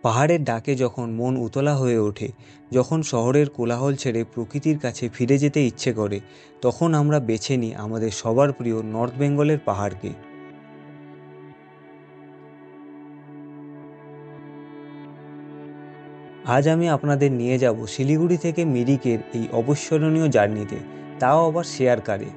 পাহাড়ের ডাকে যখন মন উতলা হয়ে ওঠে, যখন শহরের কোলাহল ছেড়ে প্রকৃতির কাছে ফিরে যেতে ইচ্ছে করে, তখন আমরা বেছে নিই আমাদের সবার প্রিয় নর্থ বেঙ্গলের পাহাড়কে। আজ আমি আপনাদের নিয়ে যাব শিলিগুড়ি থেকে মিরিকের এই অবিস্মরণীয় জার্নিতে, তাও আবার শেয়ার কারে।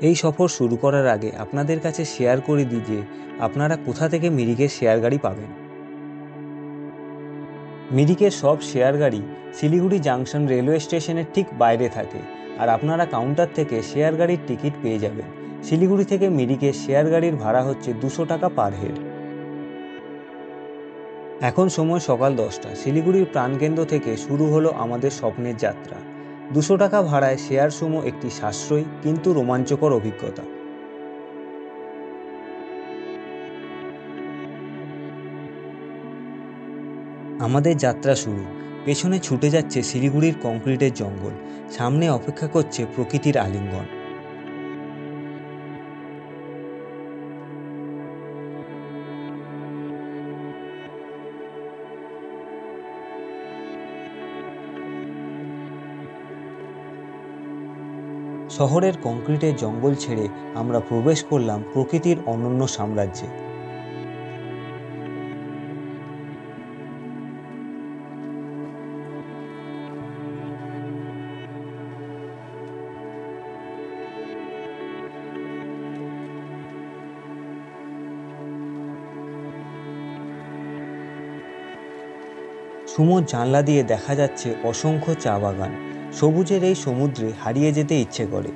এই সফর শুরু করার আগে আপনাদের কাছে শেয়ার করে দিই যে আপনারা কোথা থেকে মিরিকের শেয়ার গাড়ি পাবেন। মিরিকের সব শেয়ার গাড়ি শিলিগুড়ি জাংশন রেলওয়ে স্টেশনের ঠিক বাইরে থাকে, আর আপনারা কাউন্টার থেকে শেয়ার গাড়ির টিকিট পেয়ে যাবেন। শিলিগুড়ি থেকে মিরিকের শেয়ার গাড়ির ভাড়া হচ্ছে 200 টাকা পার হেড। এখন সময় সকাল 10টা। শিলিগুড়ির প্রাণকেন্দ্র থেকে শুরু হলো আমাদের স্বপ্নের যাত্রা। 200 টাকা ভাড়ায় শেয়ার সুমো একটি সাশ্রয়ী কিন্তু রোমাঞ্চকর অভিজ্ঞতা। আমাদের যাত্রা শুরু। পেছনে ছুটে যাচ্ছে শিলিগুড়ির কংক্রিটের জঙ্গল, সামনে অপেক্ষা করছে প্রকৃতির আলিঙ্গন। শহরের কংক্রিটের জঙ্গল ছেড়ে আমরা প্রবেশ করলাম প্রকৃতির অনন্য সাম্রাজ্যে। সুমোর জানলা দিয়ে দেখা যাচ্ছে অসংখ্য চা বাগান। সবুজের এই সমুদ্রে হারিয়ে যেতে ইচ্ছে করে।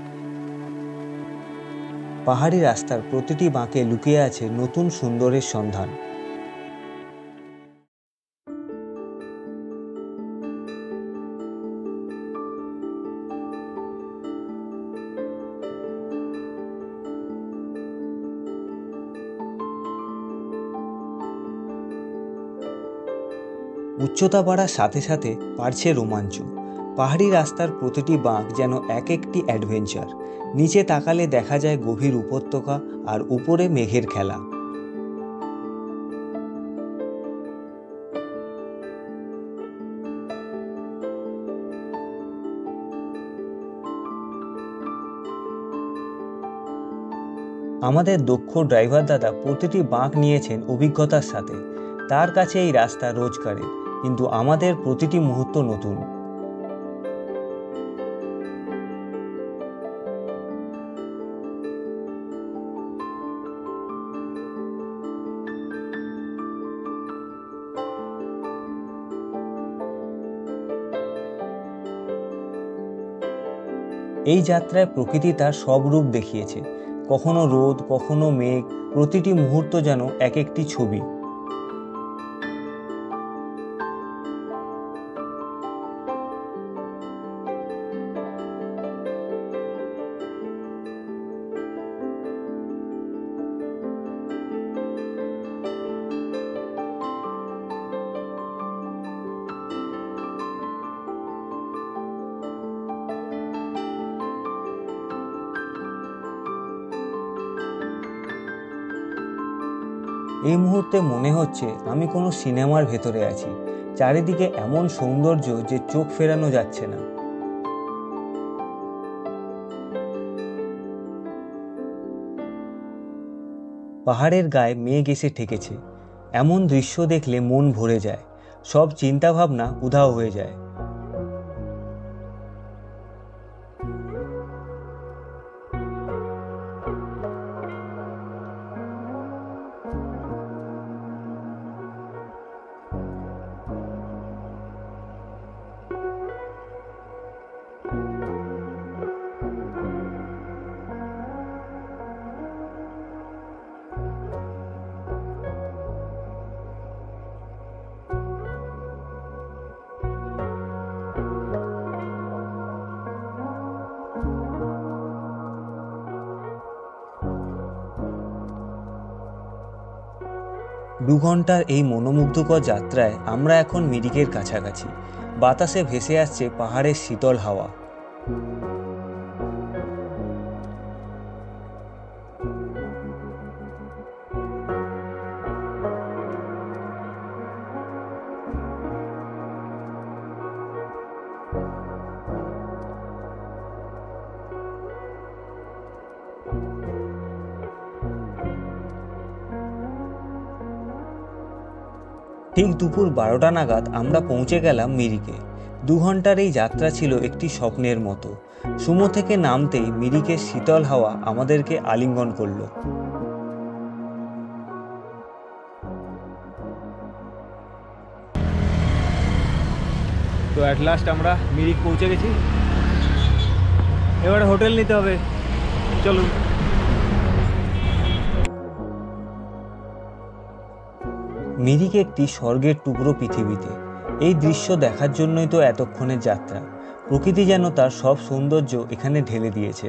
পাহাড়ি রাস্তার প্রতিটি বাঁকে লুকিয়ে আছে নতুন সুন্দরের সন্ধান। উচ্চতা বাড়ার সাথে সাথে বাড়ছে রোমাঞ্চ। পাহাড়ি রাস্তার প্রতিটি বাঁক যেন এক একটি অ্যাডভেঞ্চার। নিচে তাকালে দেখা যায় গভীর উপত্যকা, আর উপরে মেঘের খেলা। আমাদের দক্ষ ড্রাইভার দাদা প্রতিটি বাঁক নিয়েছেন অভিজ্ঞতার সাথে। তার কাছে এই রাস্তা রোজকারের, কিন্তু আমাদের প্রতিটি মুহূর্ত নতুন। এই যাত্রায় প্রকৃতি তার সব রূপ দেখিয়েছে, কখনো রোদ, কখনো মেঘ, প্রতিটি মুহূর্ত যেন এক একটি ছবি। এই মুহূর্তে মনে হচ্ছে আমি কোনো সিনেমার ভেতরে আছি। চারিদিকে এমন সৌন্দর্য যে চোখ ফেরানো যাচ্ছে না। পাহাড়ের গায়ে মেঘ এসে ঠেকেছে। এমন দৃশ্য দেখলে মন ভরে যায়, সব চিন্তা ভাবনা উধাও হয়ে যায়। দুঘণ্টার এই মনোমুগ্ধকর যাত্রায় আমরা এখন মিরিকের কাছাকাছি। বাতাসে ভেসে আসছে পাহাড়ের শীতল হাওয়া। ঠিক দুপুর 12টা নাগাদ আমরা পৌঁছে গেলাম মিরিকে। 2 ঘন্টার এই যাত্রা ছিল একটি স্বপ্নের মতো। সুমো থেকে নামতেই মিরিকের শীতল হাওয়া আমাদেরকে আলিঙ্গন করলো। তো অ্যাট লাস্ট আমরা মিরিক পৌঁছে গেছি। এবারে হোটেল নিতে হবে, চলুন। মিরিক একটি স্বর্গের টুকরো পৃথিবীতে। এই দৃশ্য দেখার জন্যই তো এতক্ষণের যাত্রা। প্রকৃতি যেন তার সব সৌন্দর্য এখানে ঢেলে দিয়েছে।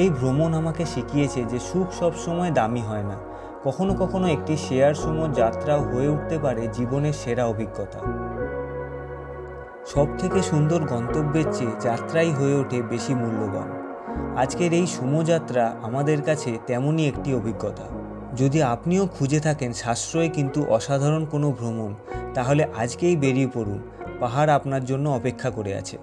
এই ভ্রমণ আমাকে শিখিয়েছে যে সুখ সব সময় দামি হয় না। কখনো কখনো একটি শেয়ার সুমো যাত্রাও হয়ে উঠতে পারে জীবনের সেরা অভিজ্ঞতা। সব থেকে সুন্দর গন্তব্যের চেয়ে যাত্রাই হয়ে ওঠে বেশি মূল্যবান। আজকের এই সুমো যাত্রা আমাদের কাছে তেমনই একটি অভিজ্ঞতা। যদি আপনিও খুঁজে থাকেন সাশ্রয় কিন্তু অসাধারণ কোনো ভ্রমণ, তাহলে আজকেই বেরিয়ে পড়ুন। পাহাড় আপনার জন্য অপেক্ষা করে আছে।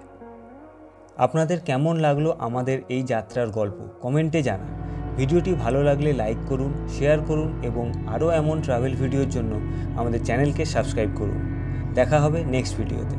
আপনাদের কেমন লাগলো আমাদের এই যাত্রার গল্প কমেন্টে জানান। ভিডিওটি ভালো লাগলে লাইক করুন, শেয়ার করুন এবং আরও এমন ট্রাভেল ভিডিওর জন্য আমাদের চ্যানেলকে সাবস্ক্রাইব করুন। দেখা হবে নেক্সট ভিডিওতে।